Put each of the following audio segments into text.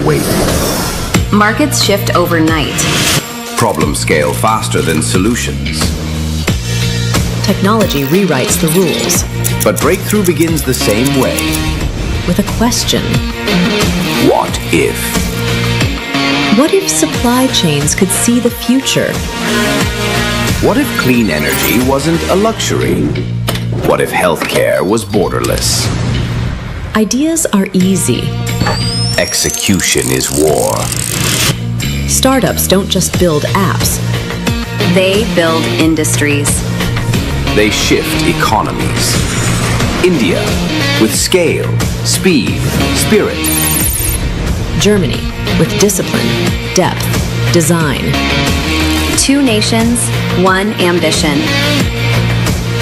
wait. Markets shift overnight. Problems scale faster than solutions. Technology rewrites the rules. But breakthrough begins the same way. With a question. What if? What if supply chains could see the future? What if clean energy wasn't a luxury? What if healthcare was borderless? Ideas are easy. Execution is war. Startups don't just build apps. They build industries. They shift economies. India, with scale, speed, spirit. Germany, with discipline, depth, design. 2 nations, 1 ambition.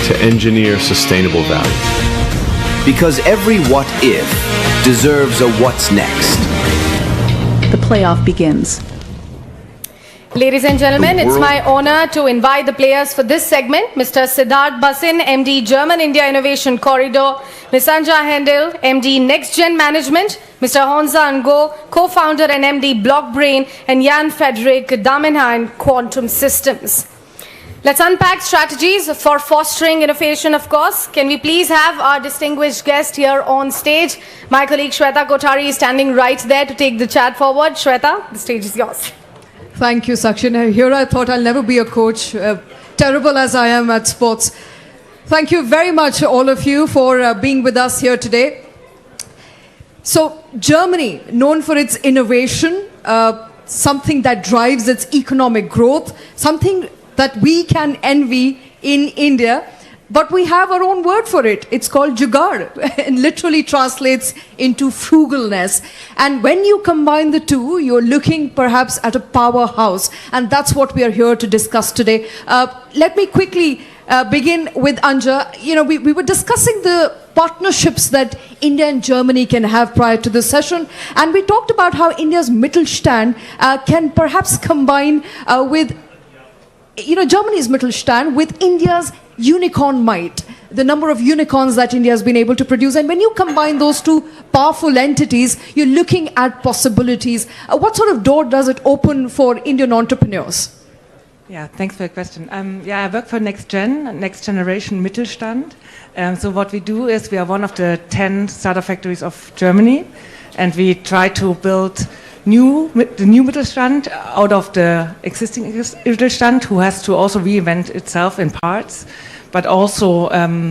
To engineer sustainable value. Because every what if deserves a what's next. The playoff begins. Ladies and gentlemen, it's my honor to invite the players for this segment. Mr. Siddharth Basin, MD, German India Innovation Corridor. Ms. Anja Hendel, MD, Next Gen Management. Mr. Honza Ngo, co-founder and MD, Blockbrain. And Jan Frederick Damenheim, Quantum Systems. Let's unpack strategies for fostering innovation, of course. Can we please have our distinguished guest here on stage? My colleague Shweta Kothari is standing right there to take the chat forward. Shweta, the stage is yours. Thank you, Sakshin. Here I thought I'll never be a coach, terrible as I am at sports. Thank you very much, all of you, for being with us here today. So, Germany, known for its innovation, something that drives its economic growth, something that we can envy in India, but we have our own word for it. It's called jugaad, and literally translates into frugalness. And when you combine the two, you're looking perhaps at a powerhouse, and that's what we are here to discuss today. Let me quickly begin with Anja. You know, we were discussing the partnerships that India and Germany can have prior to this session, and we talked about how India's Mittelstand can perhaps combine with Germany's Mittelstand with India's unicorn might, the number of unicorns that India has been able to produce. And when you combine those two powerful entities, you're looking at possibilities. What sort of door does it open for Indian entrepreneurs? Yeah, thanks for the question. I work for Next Generation Mittelstand. So what we do is we are one of the 10 startup factories of Germany, and we try to build the new Mittelstand out of the existing Mittelstand, who has to also reinvent itself in parts, but also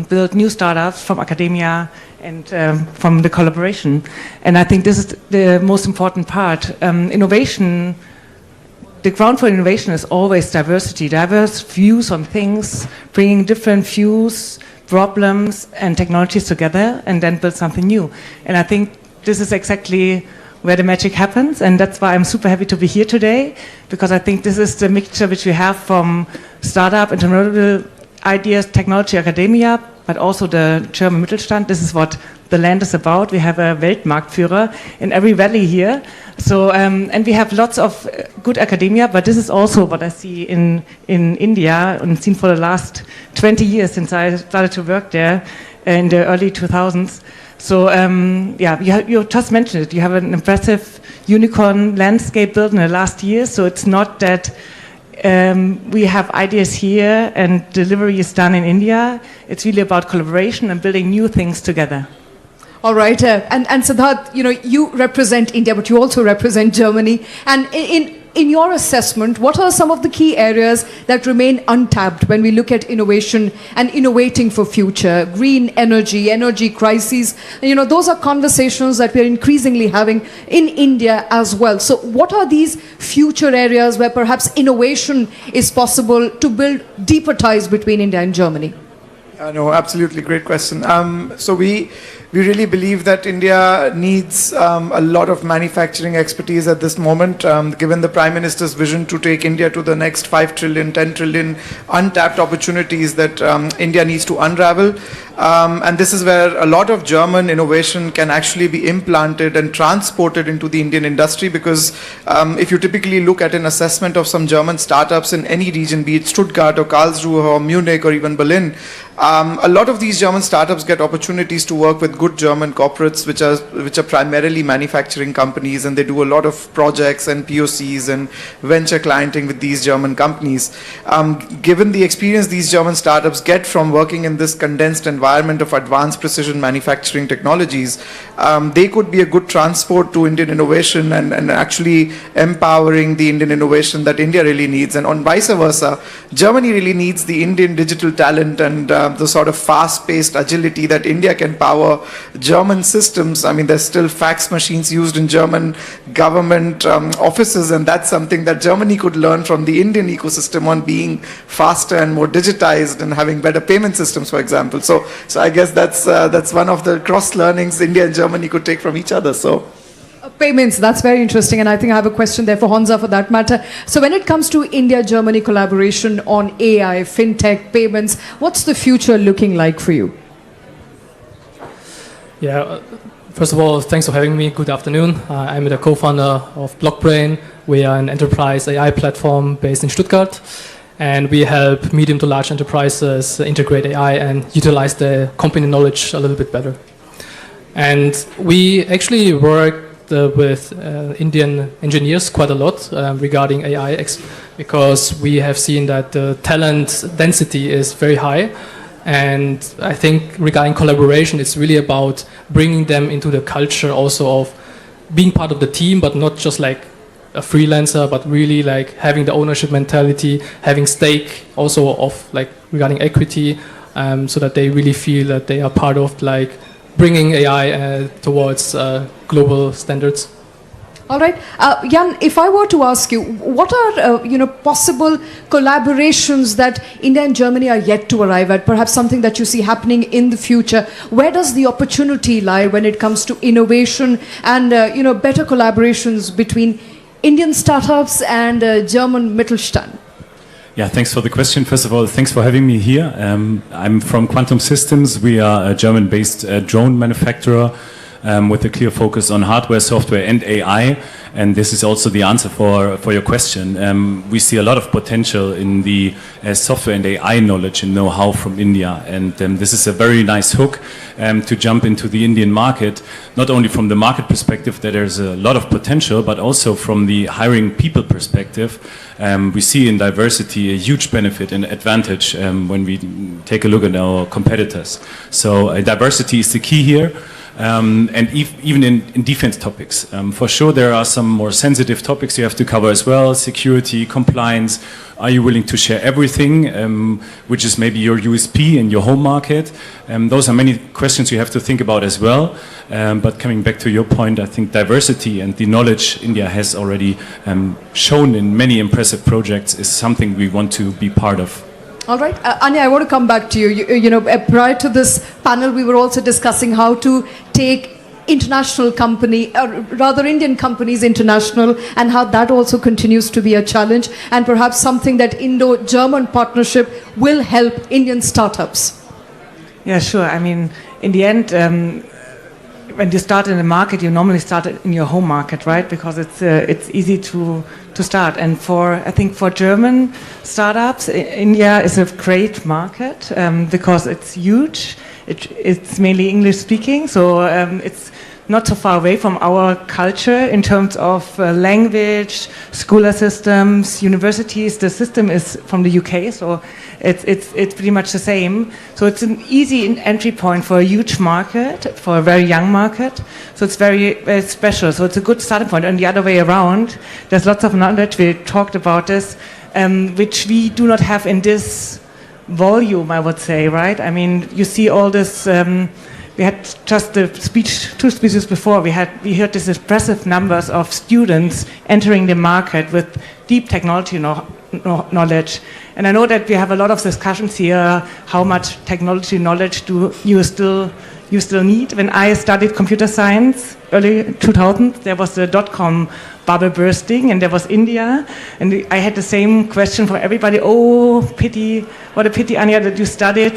build new startups from academia and from the collaboration. And I think this is the most important part. Innovation, the ground for innovation is always diversity, diverse views on things, bringing different views, problems, and technologies together, and then build something new. And I think this is exactly where the magic happens, and that's why I'm super happy to be here today, because I think this is the mixture which we have from startup, entrepreneurial ideas, technology, academia, but also the German Mittelstand. This is what the land is about. We have a Weltmarktführer in every valley here. So, and we have lots of good academia, but this is also what I see in India and seen for the last 20 years since I started to work there in the early 2000s. So, you just mentioned it. You have an impressive unicorn landscape built in the last year. So it's not that we have ideas here and delivery is done in India. It's really about collaboration and building new things together. All right. And Siddharth, you represent India, but you also represent Germany. And in your assessment, what are some of the key areas that remain untapped when we look at innovation and innovating for future? Green energy, energy crises, those are conversations that we're increasingly having in India as well. So what are these future areas where perhaps innovation is possible to build deeper ties between India and Germany? No, absolutely. Great question. So we really believe that India needs a lot of manufacturing expertise at this moment, given the Prime Minister's vision to take India to the next 5 trillion, 10 trillion untapped opportunities that India needs to unravel. And this is where a lot of German innovation can actually be implanted and transported into the Indian industry, because if you typically look at an assessment of some German startups in any region, be it Stuttgart or Karlsruhe or Munich or even Berlin, a lot of these German startups get opportunities to work with good German corporates, which are primarily manufacturing companies, and they do a lot of projects and POCs and venture clienting with these German companies. Given the experience these German startups get from working in this condensed environment of advanced precision manufacturing technologies, they could be a good transport to Indian innovation and actually empowering the Indian innovation that India really needs. And on vice versa, Germany really needs the Indian digital talent and the sort of fast-paced agility that India can power German systems. I mean, there's still fax machines used in German government offices, and that's something that Germany could learn from the Indian ecosystem on being faster and more digitized and having better payment systems, for example. So I guess that's one of the cross-learnings India and Germany could take from each other. So. Payments, that's very interesting, and I think I have a question there for Honza for that matter. So when it comes to India-Germany collaboration on AI, fintech, payments, what's the future looking like for you? Yeah, first of all, thanks for having me. Good afternoon. I'm the co-founder of Blockbrain. We are an enterprise AI platform based in Stuttgart, and we help medium to large enterprises integrate AI and utilize the company knowledge a little bit better. And we actually work with Indian engineers quite a lot regarding AI, because we have seen that the talent density is very high. And I think regarding collaboration, it's really about bringing them into the culture also of being part of the team, but not just like a freelancer, but really like having the ownership mentality, having stake also of like regarding equity, so that they really feel that they are part of like bringing AI towards global standards. All right, Jan, if I were to ask you, what are possible collaborations that India and Germany are yet to arrive at? Perhaps something that you see happening in the future. Where does the opportunity lie when it comes to innovation and better collaborations between Indian startups and German Mittelstand? Yeah, thanks for the question. First of all, thanks for having me here. I'm from Quantum Systems. We are a German-based drone manufacturer with a clear focus on hardware, software, and AI. And this is also the answer for your question. We see a lot of potential in the software and AI knowledge and know-how from India. And this is a very nice hook to jump into the Indian market, not only from the market perspective that there's a lot of potential, but also from the hiring people perspective. We see in diversity a huge benefit and advantage when we take a look at our competitors. So diversity is the key here. And even in defense topics. For sure, there are some more sensitive topics you have to cover as well: security, compliance. Are you willing to share everything, which is maybe your USP in your home market? Those are many questions you have to think about as well. But coming back to your point, I think diversity and the knowledge India has already shown in many impressive projects is something we want to be part of. All right, Anya, I want to come back to you. Prior to this panel, we were also discussing how to take international Indian companies international, and how that also continues to be a challenge, and perhaps something that Indo-German partnership will help Indian startups. Yeah, sure. I mean, in the end, when you start in a market, you normally start in your home market, right? Because it's easy to start. And I think for German startups, India is a great market because it's huge. It's mainly English speaking, so it's not so far away from our culture in terms of language, school systems, universities. The system is from the UK, so it's pretty much the same. So it's an easy entry point for a huge market, for a very young market. So it's very, very special. So it's a good starting point. And the other way around, there's lots of knowledge. We talked about this, which we do not have in this volume, I would say, right? I mean, you see all this. We had just the two speeches before. We heard these impressive numbers of students entering the market with deep technology knowledge. And I know that we have a lot of discussions here. How much technology knowledge do you still you still need. When I studied computer science, early 2000s, there was the dot-com bubble bursting, and there was India, and I had the same question for everybody. Oh, pity, what a pity, Anja, that you studied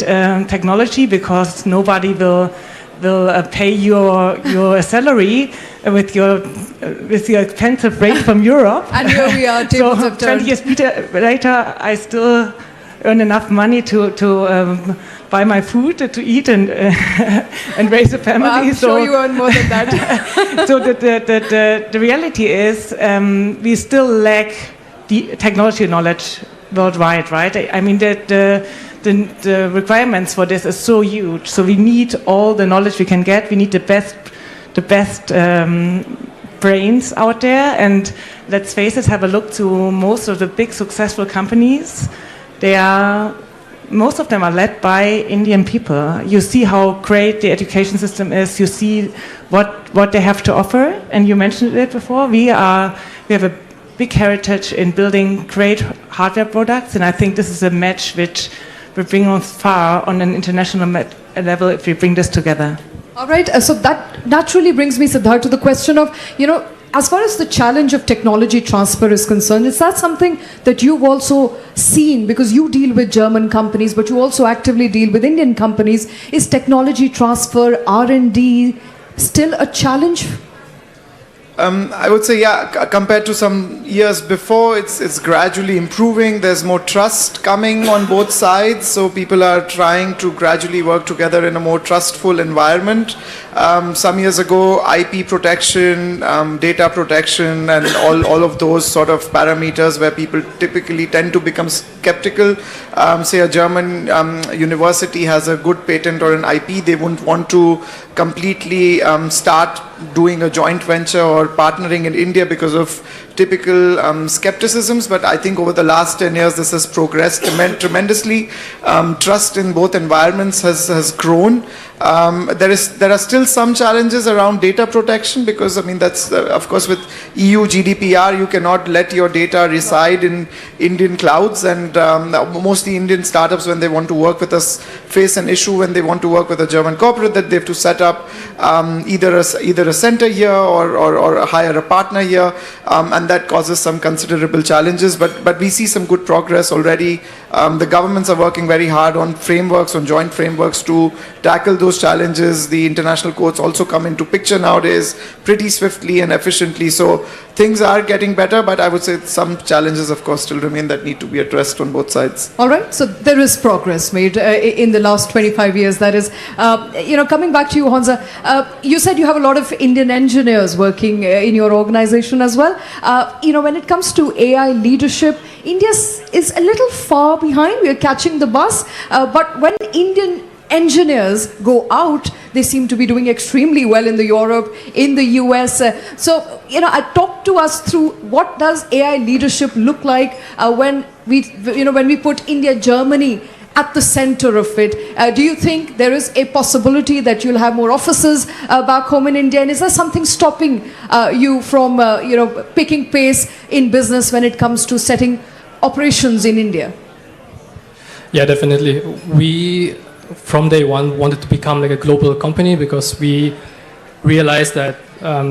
technology, because nobody will pay your salary with your expensive rate from Europe. And here we are, tables have turned. 20 years later, I still earn enough money to buy my food to eat and and raise a family. Well, I'm sure you earn more than that. So the reality is we still lack the technology knowledge worldwide, right? I mean the requirements for this is so huge. So we need all the knowledge we can get. We need the best brains out there. And let's face it, have a look to most of the big successful companies. Most of them are led by Indian people. You see how great the education system is. You see what they have to offer. And you mentioned it before. We have a big heritage in building great hardware products. And I think this is a match which will bring us far on an international level if we bring this together. All right. So that naturally brings me, Siddharth, to the question of, as far as the challenge of technology transfer is concerned, is that something that you've also seen, because you deal with German companies, but you also actively deal with Indian companies? Is technology transfer, R&D, still a challenge? I would say, yeah, compared to some years before, it's gradually improving. There's more trust coming on both sides, so people are trying to gradually work together in a more trustful environment. Some years ago, IP protection, data protection, and all of those sort of parameters where people typically tend to become skeptical. Say a German university has a good patent or an IP, they wouldn't want to completely start doing a joint venture or partnering in India because of typical skepticisms. But I think over the last 10 years this has progressed tremendously. Trust in both environments has grown. There are still some challenges around data protection, because I mean that's of course with EU GDPR you cannot let your data reside in Indian clouds, and mostly Indian startups, when they want to work with us, face an issue when they want to work with a German corporate, that they have to set up either a center here or hire a partner here, and that causes some considerable challenges. But we see some good progress already. The governments are working very hard on frameworks, on joint frameworks to tackle those challenges. The international courts also come into picture nowadays pretty swiftly and efficiently. So things are getting better, but I would say some challenges, of course, still remain that need to be addressed on both sides. All right. So there is progress made in the last 25 years. That is, coming back to you, Honza, you said you have a lot of Indian engineers working in your organization as well. When it comes to AI leadership, India is a little far behind. We are catching the bus. But when Indian engineers go out, they seem to be doing extremely well in the Europe, in the US. Talk to us through what does AI leadership look like when we put India, Germany at the center of it. Do you think there is a possibility that you'll have more offices back home in India? And is there something stopping you from picking pace in business when it comes to setting operations in India? Yeah, definitely. We, from day one, wanted to become like a global company, because we realized that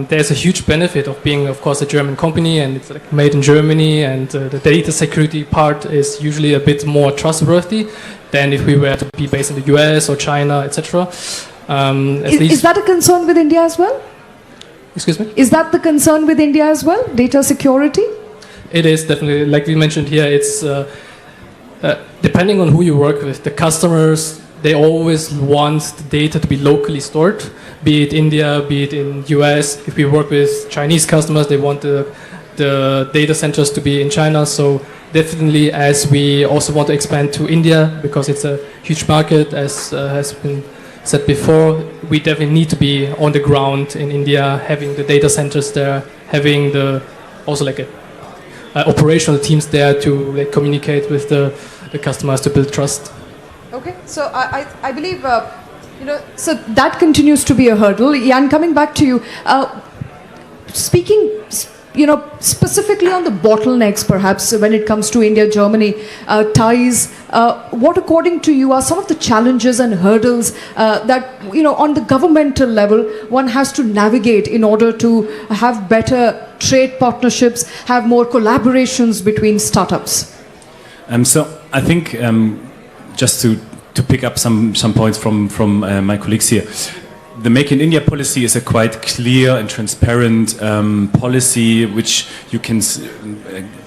there's a huge benefit of being, of course, a German company, and it's like made in Germany, and the data security part is usually a bit more trustworthy than if we were to be based in the US or China, etc. Is that a concern with India as well? Excuse me? Is that the concern with India as well, data security? It is definitely, like we mentioned here, it's depending on who you work with, the customers, they always want the data to be locally stored, be it India, be it in US. If we work with Chinese customers, they want the data centers to be in China. So definitely, as we also want to expand to India, because it's a huge market, as has been said before, we definitely need to be on the ground in India, having the data centers there, having operational teams there to communicate with the customers to build trust. Okay, so I believe, so that continues to be a hurdle. Jan, coming back to you, speaking specifically on the bottlenecks, perhaps when it comes to India-Germany ties, what according to you are some of the challenges and hurdles that, on the governmental level, one has to navigate in order to have better trade partnerships, have more collaborations between startups? So I think just to pick up some points from my colleagues here, the Make in India policy is a quite clear and transparent policy which you can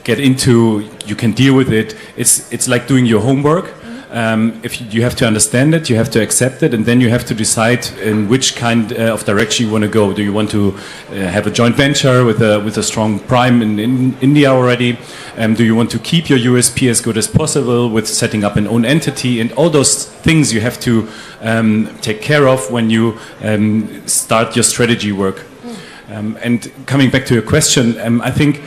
get into, you can deal with it. It's like doing your homework. If you have to understand it, you have to accept it, and then you have to decide in which kind of direction you want to go. Do you want to have a joint venture with a strong prime in India already? Do you want to keep your USP as good as possible with setting up an own entity? And all those things you have to take care of when you start your strategy work. And coming back to your question, I think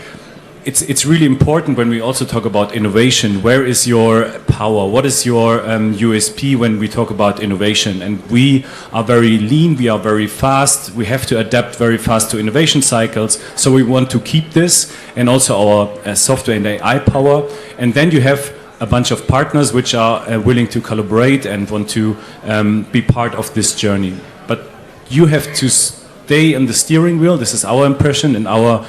it's really important when we also talk about innovation. Where is your power? What is your USP when we talk about innovation? And we are very lean, we are very fast, we have to adapt very fast to innovation cycles. So we want to keep this and also our software and AI power. And then you have a bunch of partners which are willing to collaborate and want to be part of this journey. But you have to stay in the steering wheel. This is our impression and our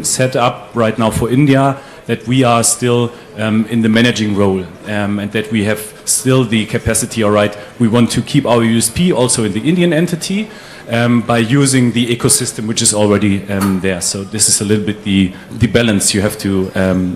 setup right now for India, that we are still in the managing role and that we have still the capacity, all right, we want to keep our USP also in the Indian entity by using the ecosystem which is already there. So this is a little bit the balance you have to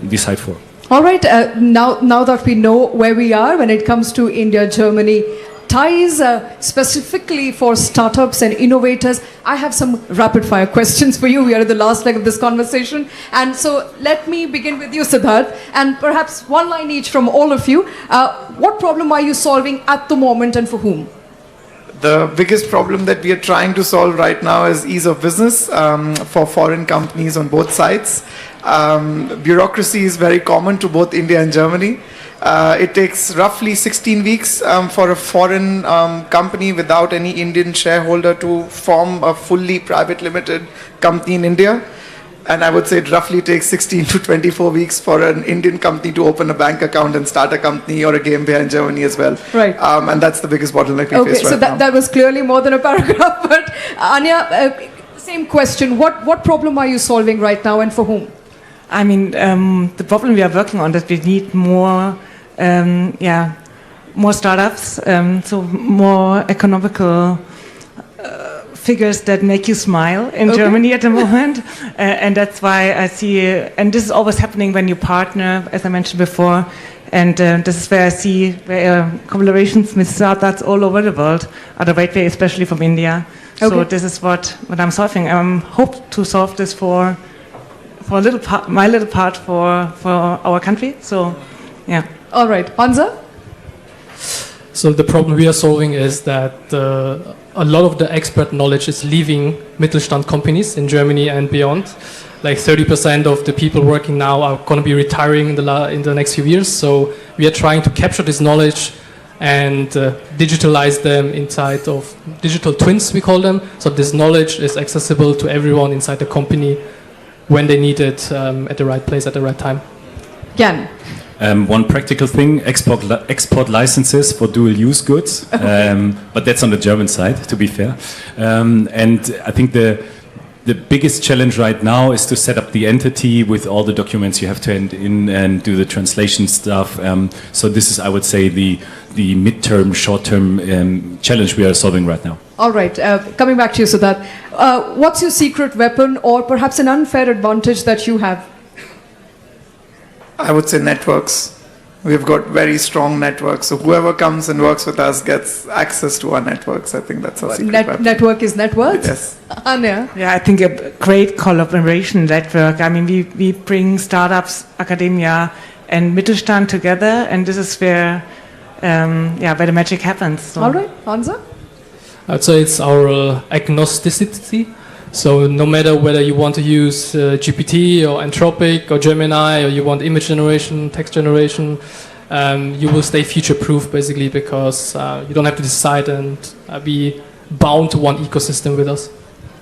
decide for. All right, now that we know where we are when it comes to India-Germany ties, specifically for startups and innovators, I have some rapid-fire questions for you. We are at the last leg of this conversation. And so let me begin with you, Siddharth, and perhaps one line each from all of you. What problem are you solving at the moment and for whom? The biggest problem that we are trying to solve right now is ease of business for foreign companies on both sides. Bureaucracy is very common to both India and Germany. It takes roughly 16 weeks for a foreign company without any Indian shareholder to form a fully private limited company in India. And I would say it roughly takes 16 to 24 weeks for an Indian company to open a bank account and start a company or a GmbH in Germany as well. Right. And that's the biggest bottleneck we face right now. Okay, so that was clearly more than a paragraph. But Anya, same question. What problem are you solving right now and for whom? I mean, the problem we are working on is that we need more startups, so more economical figures that make you smile in Germany at the moment. And that's why I see, and this is always happening when you partner, as I mentioned before, and this is where I see collaborations with startups all over the world are the right way, especially from India. Okay. So this is what I'm solving. I hope to solve this for a little part, my little part for our country. So, yeah. All right, Hansa? So the problem we are solving is that a lot of the expert knowledge is leaving Mittelstand companies in Germany and beyond. Like 30% of the people working now are going to be retiring in the next few years. So we are trying to capture this knowledge and digitalize them inside of digital twins, we call them. So this knowledge is accessible to everyone inside the company when they need it at the right place at the right time. Jan? One practical thing, export licenses for dual-use goods, but that's on the German side, to be fair. And I think the biggest challenge right now is to set up the entity with all the documents you have to hand in and do the translation stuff. So this is, I would say, the midterm, short-term challenge we are solving right now. All right, coming back to you, Siddharth. What's your secret weapon or perhaps an unfair advantage that you have? I would say networks. We've got very strong networks. So whoever comes and works with us gets access to our networks. I think that's our secret weapon. Network is net worth? Yes. Anya? Yeah, I think a great collaboration network. I mean, we bring startups, academia, and Mittelstand together, and this is where the magic happens. So. All right, Hansa? I'd say it's our agnosticity. So no matter whether you want to use GPT or Anthropic or Gemini, or you want image generation, text generation, you will stay future-proof basically because you don't have to decide and be bound to one ecosystem with us.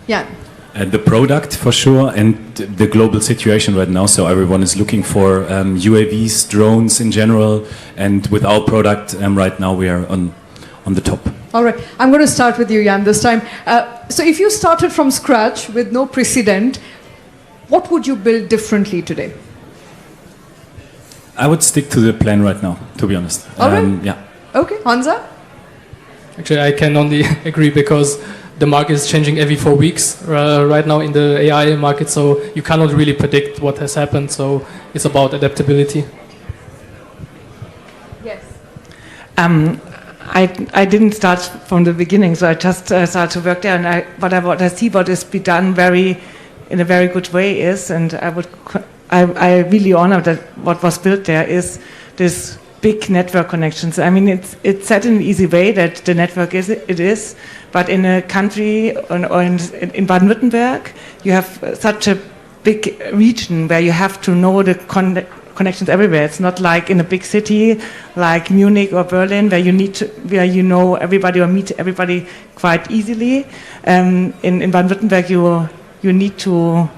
Yeah. the product for sure, and the global situation right now. So everyone is looking for UAVs, drones in general, and with our product right now we are on the top. All right, I'm going to start with you, Jan, this time. So if you started from scratch with no precedent, what would you build differently today? I would stick to the plan right now, to be honest. All right. Yeah. Okay, Hansa? Actually, I can only agree because the market is changing every 4 weeks right now in the AI market, so you cannot really predict what has happened, so it's about adaptability. Yes. I didn't start from the beginning, so I just started to work there, and what I see what is be done in a very good way is, and I really honor that what was built there is this big network connections. I mean, it's set in an easy way that the network is, but in a country or in Baden-Württemberg, you have such a big region where you have to know the connections everywhere. It's not like in a big city like Munich or Berlin where you know everybody or meet everybody quite easily. In Baden-Württemberg, you need to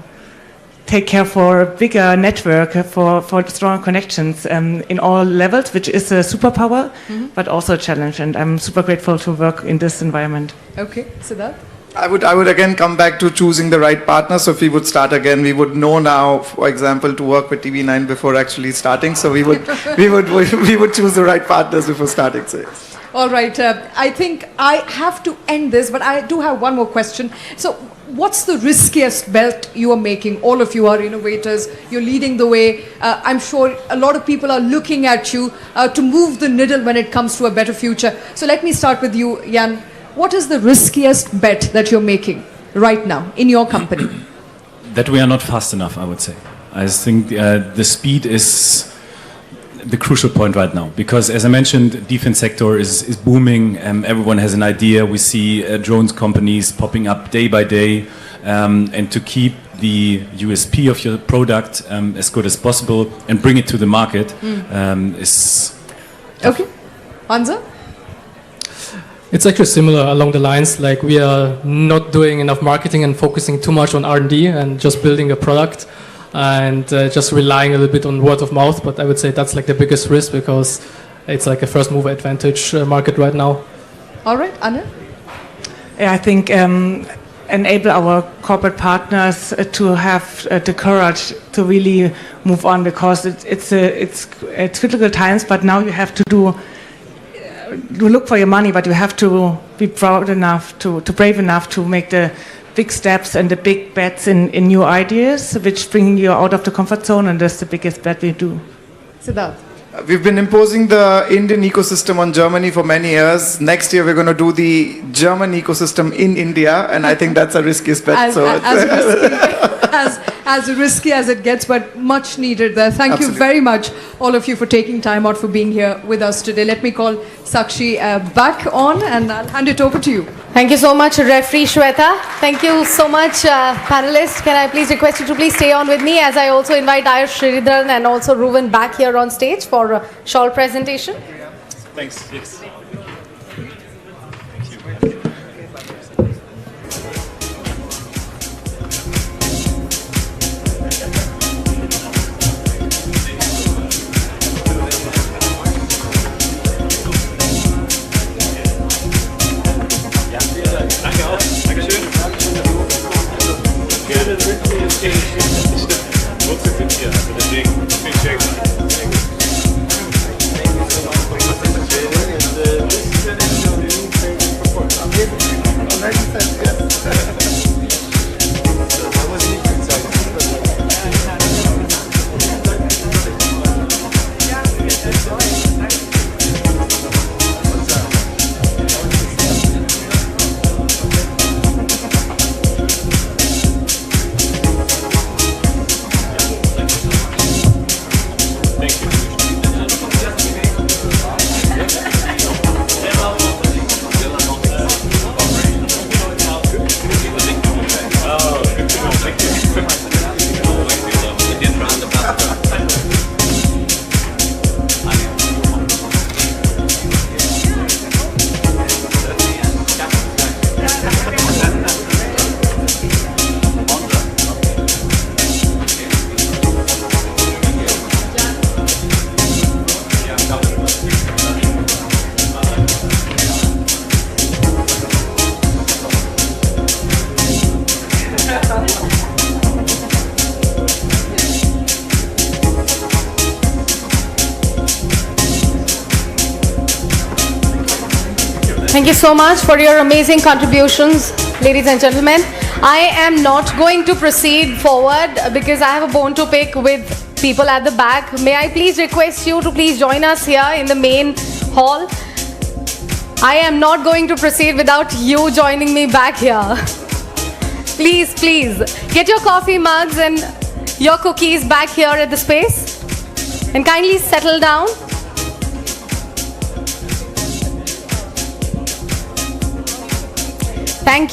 take care for a bigger network, for stronger connections in all levels, which is a superpower, but also a challenge. And I'm super grateful to work in this environment. Okay, Siddharth? I would again come back to choosing the right partner. So if we would start again, we would know now, for example, to work with TV9 before actually starting. So we would choose the right partners before starting. So yes. All right. I think I have to end this, but I do have one more question. So what's the riskiest bet you are making? All of you are innovators. You're leading the way. I'm sure a lot of people are looking at you to move the needle when it comes to a better future. So let me start with you, Jan. What is the riskiest bet that you're making right now in your company? That we are not fast enough, I would say. I think the speed is the crucial point right now, because as I mentioned, defense sector is booming. Everyone has an idea. We see drones companies popping up day by day, and to keep the USP of your product as good as possible and bring it to the market is tough. Okay. Hansa? It's actually similar along the lines, like we are not doing enough marketing and focusing too much on R&D and just building a product and just relying a little bit on word of mouth. But I would say that's like the biggest risk because it's like a first mover advantage market right now. All right, Anne? Yeah, I think enable our corporate partners to have the courage to really move on, because it's critical times, but now you have to look for your money, but you have to be proud enough, brave enough to make the big steps and the big bets in new ideas, which bring you out of the comfort zone, and that's the biggest bet we do. Siddharth? We've been imposing the Indian ecosystem on Germany for many years. Next year, we're going to do the German ecosystem in India, and I think that's a riskiest bet. As risky as it gets, but much needed there. Thank Absolutely. you very much, all of you, for taking time out, for being here with us today. Let me call Sakshi back on, and I'll hand it over to you. Thank you so much, Referee Shweta. Thank you so much, panelists. Can I please request you to please stay on with me as I also invite Ayush Sridharan and also Ruven back here on stage for a shawl presentation. Thanks. Yes. Thank you so much for your amazing contributions, ladies and gentlemen. I am not going to proceed forward because I have a bone to pick with people at the back. May I please request you to please join us here in the main hall? I am not going to proceed without you joining me back here. Please, please, get your coffee mugs and your cookies back here at the space and kindly settle down. Thank you.